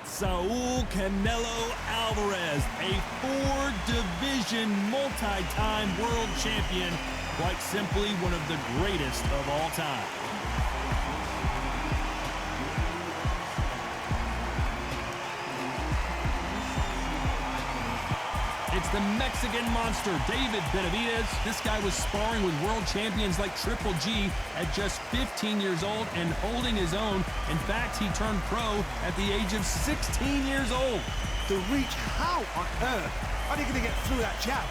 Saul Canelo Alvarez, a four-division multi-time world champion, quite simply one of the greatest of all time. It's the Mexican monster, David Benavides. This guy was sparring with world champions like Triple G at just 15 years old and holding his own. In fact, he turned pro at the age of 16 years old. The reach, how on earth are they going to get through that jab?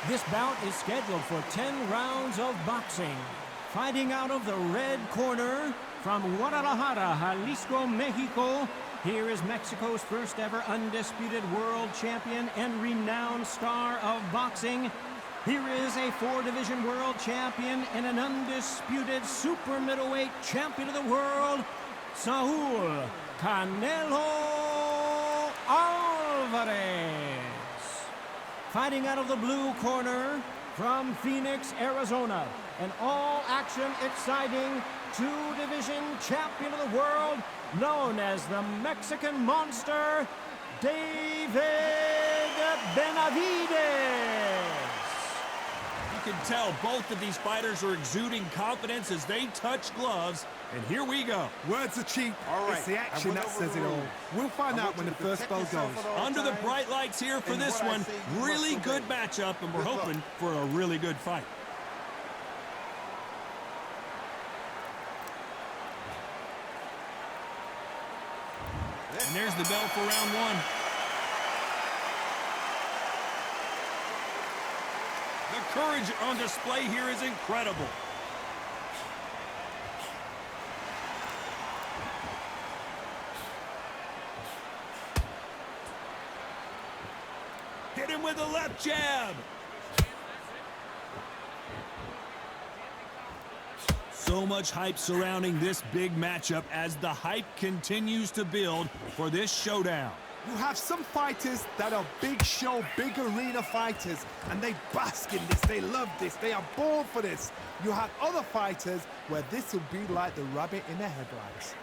This bout is scheduled for 10 rounds of boxing. Fighting out of the red corner, from Guadalajara, Jalisco, Mexico, here is Mexico's first ever undisputed world champion and renowned star of boxing. Here is a four-division world champion and an undisputed super middleweight champion of the world, Saul Canelo Alvarez. Fighting out of the blue corner, from Phoenix, Arizona, an all-action, exciting two-division champion of the world, known as the Mexican Monster, David Benavides. You can tell both of these fighters are exuding confidence as they touch gloves, and here we go. Words are cheap. It's the action that says it all. We'll find out when the first bell goes. Under the bright lights here for this one, really good matchup, and we're hoping for a really good fight. And there's the bell for round one. The courage on display here is incredible. Hit him with a left jab. So much hype surrounding this big matchup as the hype continues to build for this showdown. You have some fighters that are big show, big arena fighters, and they bask in this, they love this, they are born for this. You have other fighters where this will be like the rabbit in the headlights.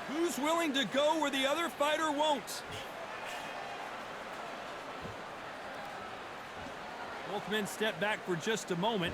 Who's willing to go where the other fighter won't? Both men step back for just a moment.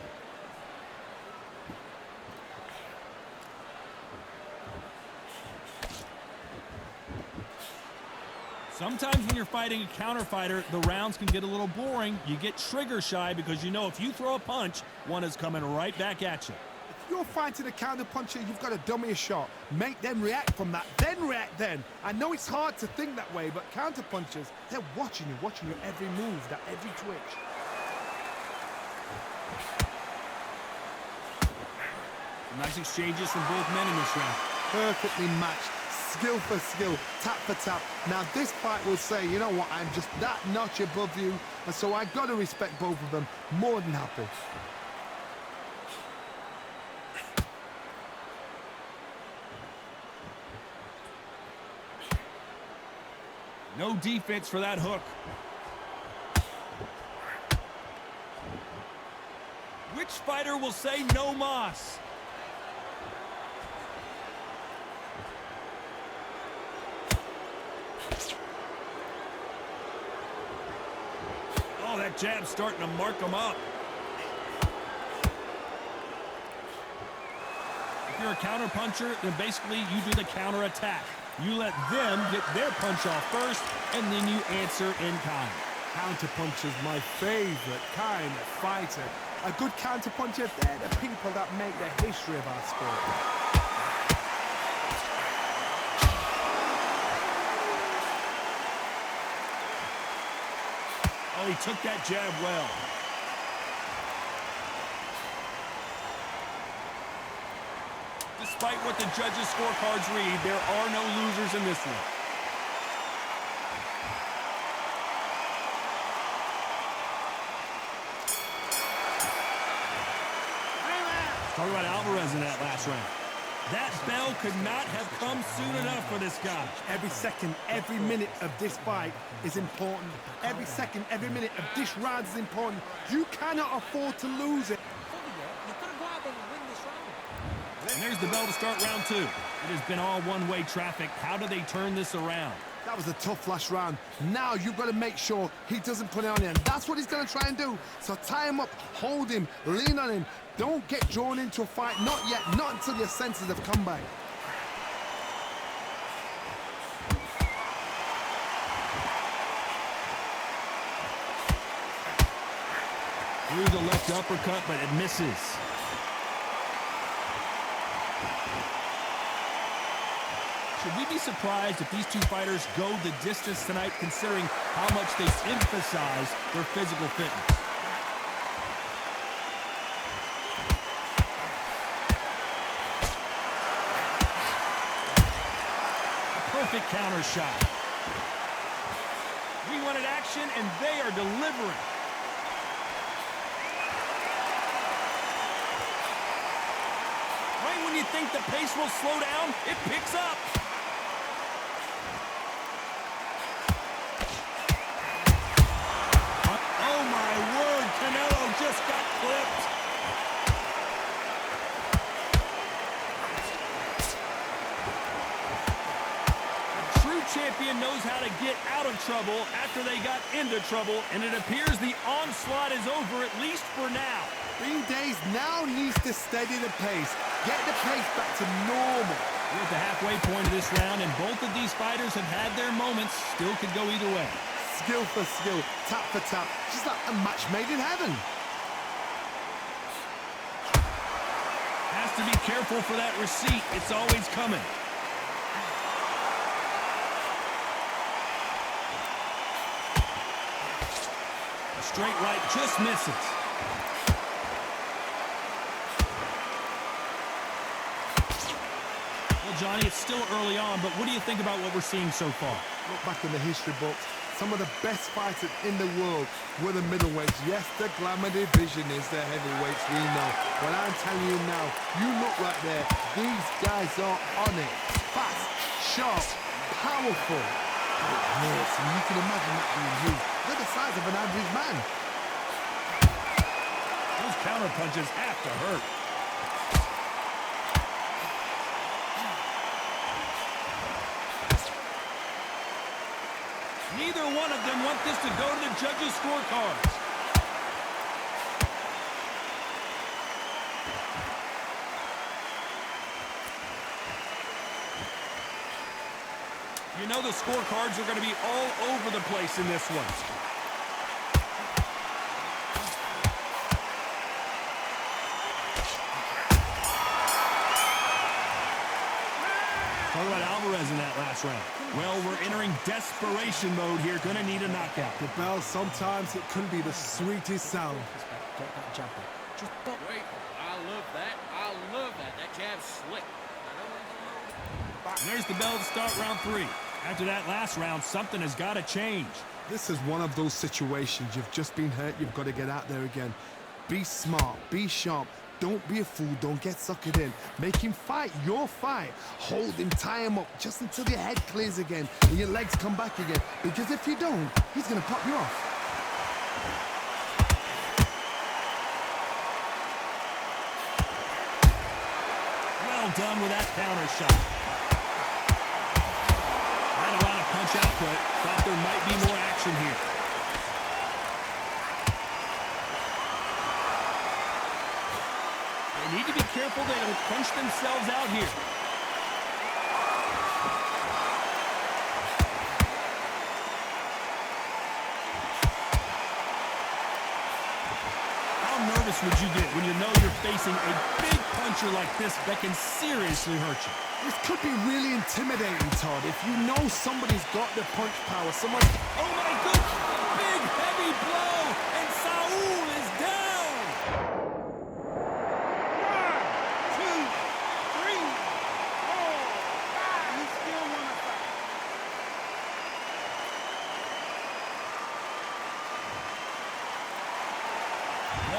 Sometimes when you're fighting a counter fighter, the rounds can get a little boring. You get trigger shy because you know if you throw a punch, one is coming right back at you. If you're fighting a counter puncher, you've got to dummy a shot. Make them react from that, then react then. I know it's hard to think that way, but counter punchers, they're watching your every move, that every twitch. Nice exchanges from both men in this round. Perfectly matched, skill for skill, tap for tap. Now this fight will say, you know what, I'm just that notch above you, and so I got to respect both of them. More than happy. No defense for that hook. Which fighter will say no mas? Oh, that jab's starting to mark him up. If you're a counter puncher, then basically you do the counter attack. You let them get their punch off first, and then you answer in kind. Counter puncher's my favorite kind of fighter. A good counter puncher, they're the people that make the history of our sport. Oh, he took that jab well. Despite what the judges' scorecards read, there are no losers in this one. Talk about Alvarez in that last round. That bell could not have come soon enough for this guy. Every second, every minute of this fight is important. Every second, every minute of this round is important. You cannot afford to lose it. And there's the bell to start round 2. It has been all one-way traffic. How do they turn this around? That was a tough last round. Now you've got to make sure he doesn't put it on you. And that's what he's going to try and do. So tie him up, hold him, lean on him. Don't get drawn into a fight. Not yet. Not until your senses have come back. Through the left uppercut, but it misses. Should we be surprised if these two fighters go the distance tonight, considering how much they emphasize their physical fitness? Perfect counter shot. We wanted action, and they are delivering. Right when you think the pace will slow down, it picks up. Oh my word, Canelo just got clipped. A true champion knows how to get out of trouble after they got into trouble, and it appears the onslaught is over, at least for now. Days now needs to steady the pace. Get the pace back to normal. We're at the halfway point of this round, and both of these fighters have had their moments. Still could go either way. Skill for skill, tap for tap. Just like a match made in heaven. Has to be careful for that receipt. It's always coming. A straight right just misses. Well, Johnny, it's still early on, but what do you think about what we're seeing so far? Look back in the history books. Some of the best fighters in the world were the middleweights. Yes, the glamour division is the heavyweights, we know. But I'm telling you now, you look right there. These guys are on it. Fast, sharp, powerful. It hurts, and you can imagine that being you. They're the size of an average man. Those counter punches have to hurt. Neither one of them want this to go to the judges' scorecards. You know the scorecards are going to be all over the place in this one. Talk about Alvarez in that last round. Well, we're entering desperation mode here. Gonna need a knockout. The bell, sometimes it can be the sweetest sound. Wait, I love that. I love that. That jab's slick. And there's the bell to start round 3. After that last round, something has got to change. This is one of those situations. You've just been hurt. You've got to get out there again. Be smart. Be sharp. Don't be a fool. Don't get suckered in. Make him fight your fight. Hold him, tie him up just until your head clears again and your legs come back again. Because if you don't, he's going to pop you off. Well done with that counter shot. Not a lot of punch output. Thought there might be more action here. They need to be careful they don't punch themselves out here. How nervous would you get when you know you're facing a big puncher like this that can seriously hurt you? This could be really intimidating, Todd. If you know somebody's got the punch power, someone... Oh my goodness! Big heavy blow, and Saul is down! 1, 2, 3, 4, 5. He still wanna fight.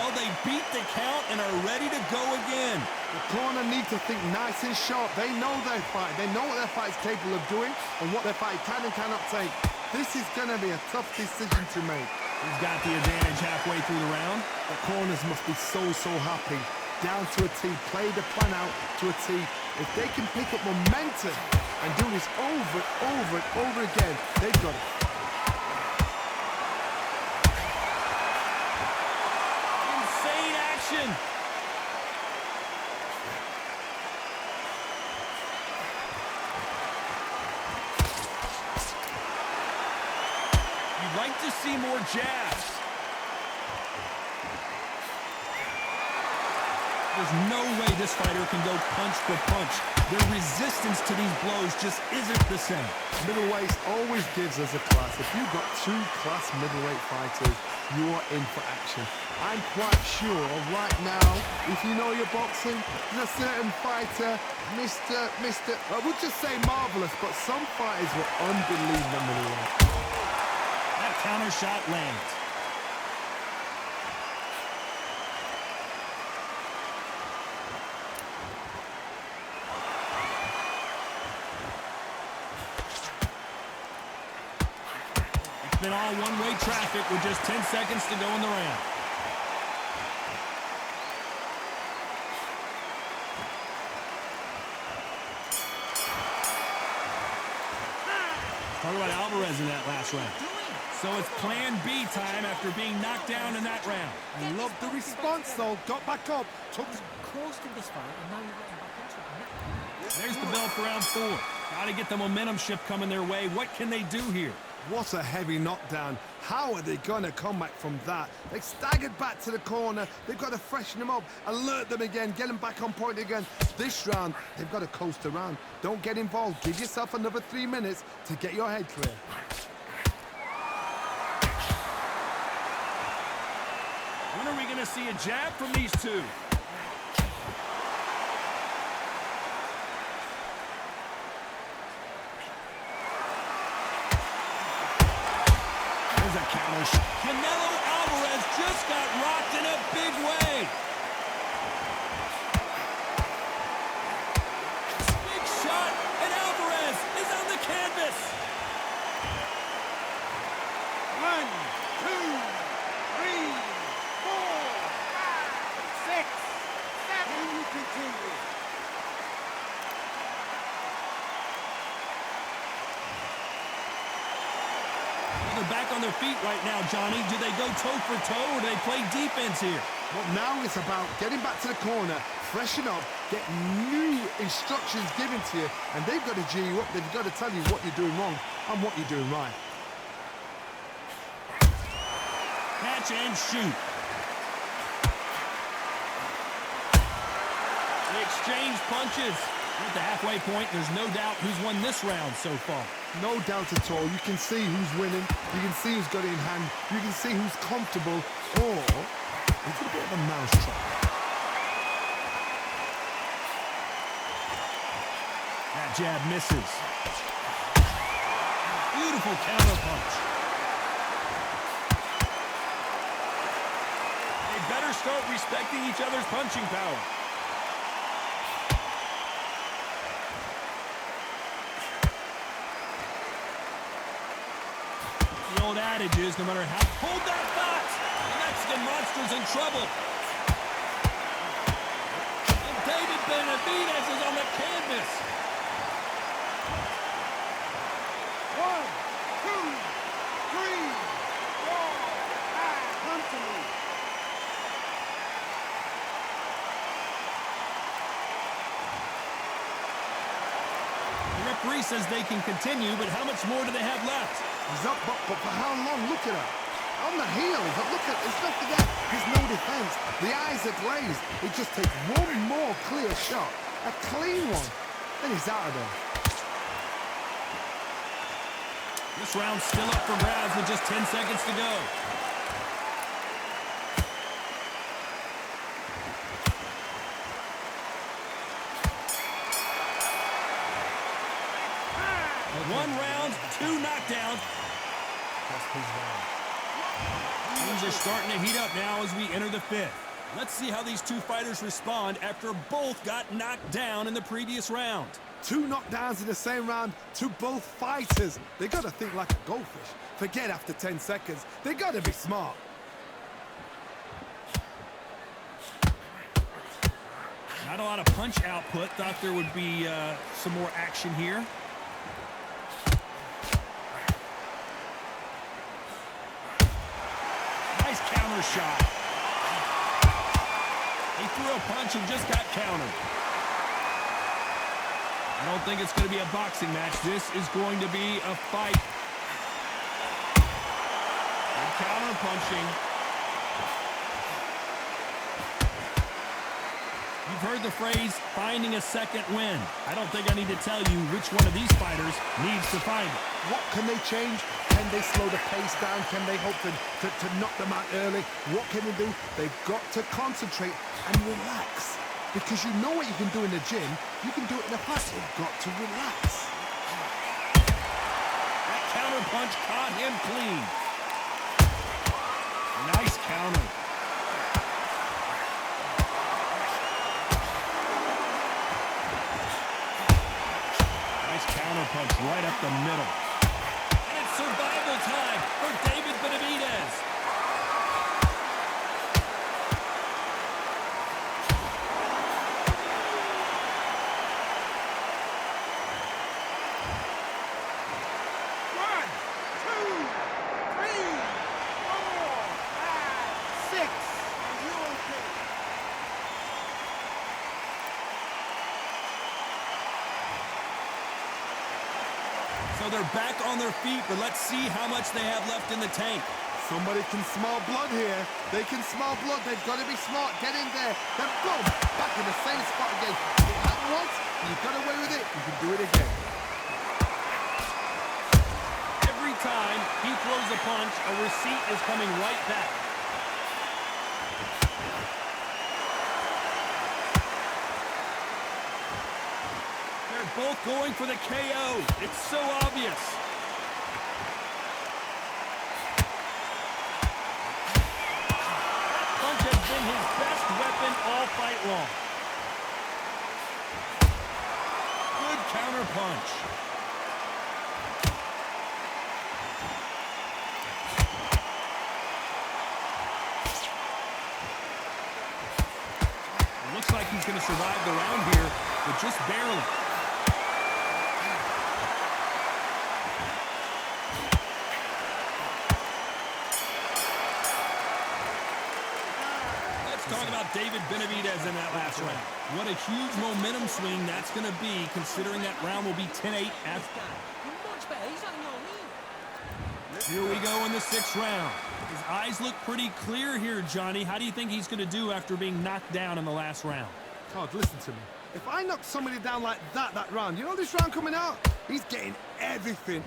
Well, they beat the count and are ready to go again. The corner need to think nice and sharp. They know their fight. They know what their fight is capable of doing and what their fight can and cannot take. This is going to be a tough decision to make. He's got the advantage halfway through the round. The corners must be so happy. Down to a T. Play the plan out to a T. If they can pick up momentum and do this over and over again, they've got it. Insane action. You'd like to see more jabs. There's no way this fighter can go punch for punch. Their resistance to these blows just isn't the same. Middleweight always gives us a class. If you've got two class middleweight fighters, you are in for action. I'm quite sure right now, if you know your boxing, there's a certain fighter, I would just say marvelous, but some fighters were unbelievable middleweight. That counter shot lands. Been all one-way traffic with just 10 seconds to go in the round. Talk about Alvarez in that last round. So it's plan B time after being knocked down in that round. I love the response though. Got back up. Took Close to this fight, and now you're getting back into it. There's the bell for round 4. Got to get the momentum shift coming their way. What can they do here? What a heavy knockdown. How are they going to come back from that? They staggered back to the corner. They've got to freshen them up, alert them again, get them back on point again. This round, they've got to coast around. Don't get involved. Give yourself another 3 minutes to get your head clear. When are we going to see a jab from these two? A counter shot. Canelo Alvarez just got rocked in a big way. Big shot, and Alvarez is on the canvas. 1, 2, 3, 4, 5, 6, 7. You continue. They're back on their feet right now, Johnny. Do they go toe for toe or do they play defense here? Well, now it's about getting back to the corner, freshen up, get new instructions given to you, and they've got to G you up. They've got to tell you what you're doing wrong and what you're doing right. Catch and shoot. They exchange punches. At the halfway point, there's no doubt who's won this round so far. No doubt at all. You can see who's winning. You can see who's got it in hand. You can see who's comfortable. Or it's a bit of a mousetrap. That jab misses. Beautiful counter punch. They better start respecting each other's punching power. The old adage is no matter how... Hold that thought! The Mexican monster's in trouble. And David Benavides is on the canvas. 1, 2, 3, 4, 5. Come to me. The referee says they can continue, but how much more do they have left? He's up, but for how long? Look at her. On the heels. But look at, it's not forget, there's no defense. The eyes are glazed. It just takes one more clear shot. A clean one. Then he's out of there. This round's still up for grabs with just 10 seconds to go. One round, 2 knockdowns. Just his round. Things are starting to heat up now as we enter the fifth. Let's see how these two fighters respond after both got knocked down in the previous round. 2 knockdowns in the same round to both fighters. They got to think like a goldfish. Forget after 10 seconds. They got to be smart. Not a lot of punch output. Thought there would be some more action here. Nice counter shot. He threw a punch and just got countered. I don't think it's going to be a boxing match. This is going to be a fight. Good counter punching. You've heard the phrase, finding a second win. I don't think I need to tell you which one of these fighters needs to find it. What can they change? Can they slow the pace down? Can they hope to knock them out early? What can they do? They've got to concentrate and relax. Because you know what you can do in the gym, you can do it in a fight. You've got to relax. That counter punch caught him clean. Nice counter. Nice counter punch right up the middle. And it's survival time for David Benavides. So they're back on their feet, but let's see how much they have left in the tank. Somebody can smell blood here. They can smell blood. They've got to be smart. Get in there. Then boom, back in the same spot again. It happened once, you got away with it, you can do it again. Every time he throws a punch, a receipt is coming right back. Both going for the KO. It's so obvious. That punch has been his best weapon all fight long. Good counter punch. It looks like he's going to survive the round here, but just barely. Talk about David Benavides in that last round. What a huge momentum swing that's going to be, considering that round will be 10-8 after. Much better. He's on your knee. Here we go in the 6th round. His eyes look pretty clear here, Johnny. How do you think he's going to do after being knocked down in the last round? God, listen to me. If I knock somebody down like that round, you know this round coming out? He's getting everything,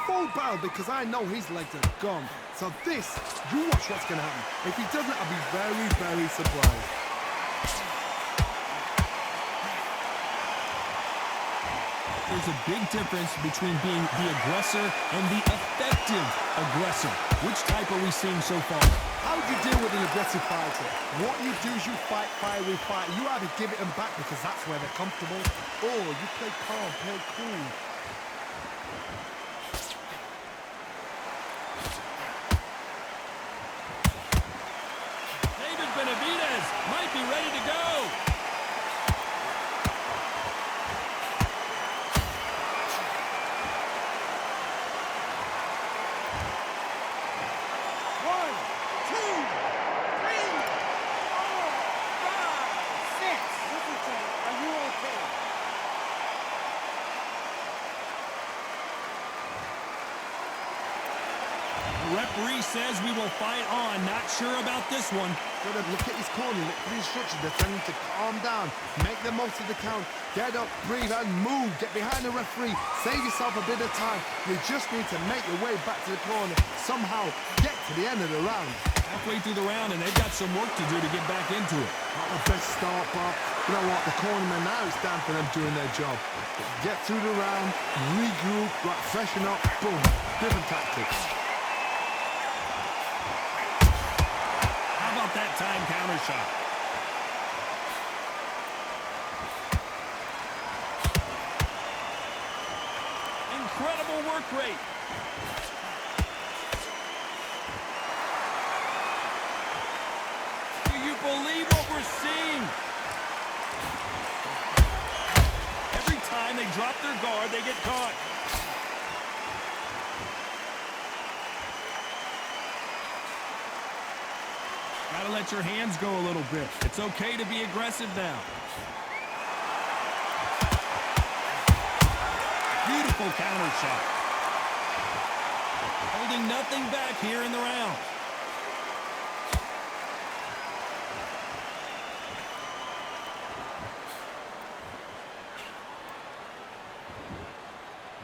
full barrel, because I know his legs are gone. So this, you watch what's going to happen. If he doesn't, I'll be very, very surprised. There's a big difference between being the aggressor and the effective aggressor. Which type are we seeing so far? How do you deal with an aggressive fighter? What you do is you fight, fiery fight. You either give it them back because that's where they're comfortable, or you play calm, play cool. David Benavides might be ready to go. The referee says we will fight on. Not sure about this one. Gotta look at his corner, look at the instructions. They're telling him to calm down, make the most of the count, get up, breathe, and move. Get behind the referee, save yourself a bit of time. You just need to make your way back to the corner. Somehow get to the end of the round. Halfway through the round, and they've got some work to do to get back into it. Not the best start, Bob. You know what? The cornermen, now it's down for them doing their job. Get through the round, regroup, freshen up, boom. Different tactics. that time counter shot. Incredible work rate. Do you believe what we're seeing? Every time they drop their guard, they get caught. Gotta let your hands go a little bit. It's okay to be aggressive now. Beautiful counter shot. Holding nothing back here in the round.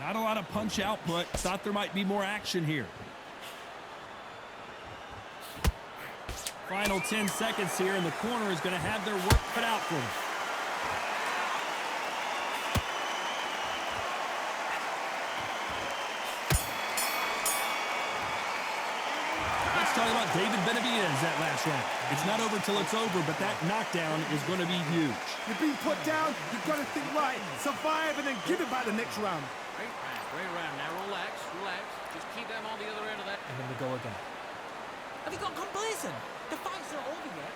Not a lot of punch output. Thought there might be more action here. Final 10 seconds here, and the corner is going to have their work cut out for them. Let's talk about David Benavides that last round. It's not over till it's over, but that knockdown is going to be huge. You're being put down, you've got to think right, survive, and then give it back the next round. Great round. Now relax, relax. Just keep them on the other end of that. And then we go again. Have you got complacent? The fight's not over yet.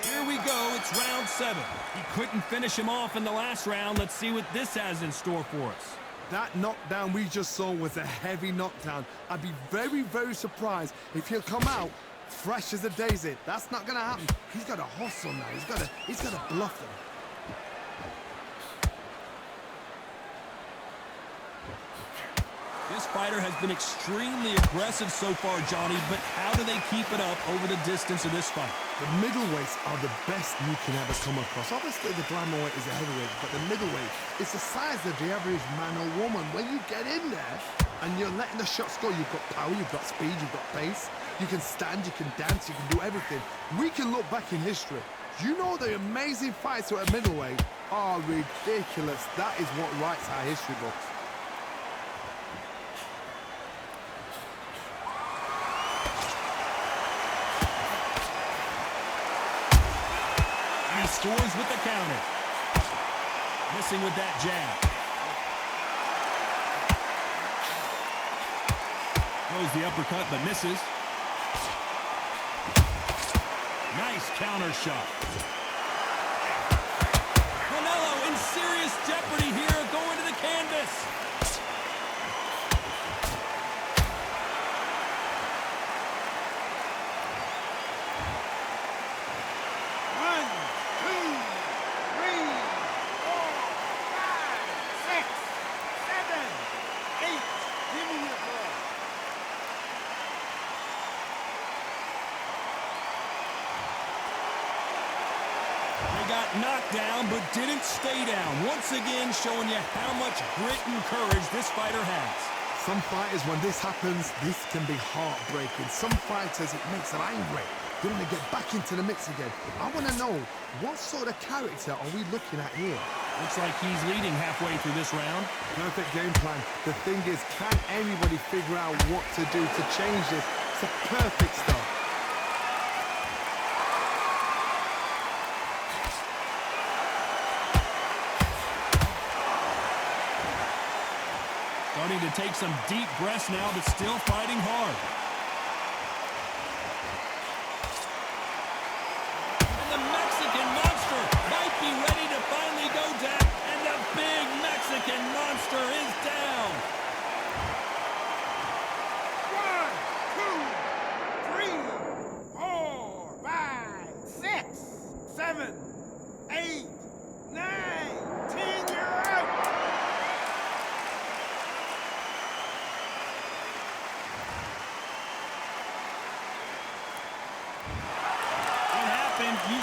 Here we go. It's round 7. He couldn't finish him off in the last round. Let's see what this has in store for us. That knockdown we just saw was a heavy knockdown. I'd be very, very surprised if he'll come out fresh as a daisy. That's not going to happen. He's got to hustle now. He's got to bluff them. This fighter has been extremely aggressive so far, Johnny, but how do they keep it up over the distance of this fight? The middleweights are the best you can ever come across. Obviously, the glamourweight is a heavyweight, but the middleweight is the size of the average man or woman. When you get in there and you're letting the shots go, you've got power, you've got speed, you've got pace. You can stand, you can dance, you can do everything. We can look back in history. You know the amazing fights at middleweight are ridiculous. That is what writes our history books. He scores with the counter. Missing with that jab. Throws the uppercut but misses. Nice counter shot. Canelo in serious jeopardy here, going to the canvas. Got knocked down, but didn't stay down. Once again, showing you how much grit and courage this fighter has. Some fighters, when this happens, this can be heartbreaking. Some fighters, it makes them angry. They want to get back into the mix again. I want to know, what sort of character are we looking at here? Looks like he's leading halfway through this round. Perfect game plan. The thing is, can anybody figure out what to do to change this? It's a perfect start. Starting to take some deep breaths now, but still fighting hard. And the Mexican monster might be ready to finally go down. And the big Mexican monster is down. 1, 2, 3, 4, 5, 6, 7, 8, 9, 10, you're out. You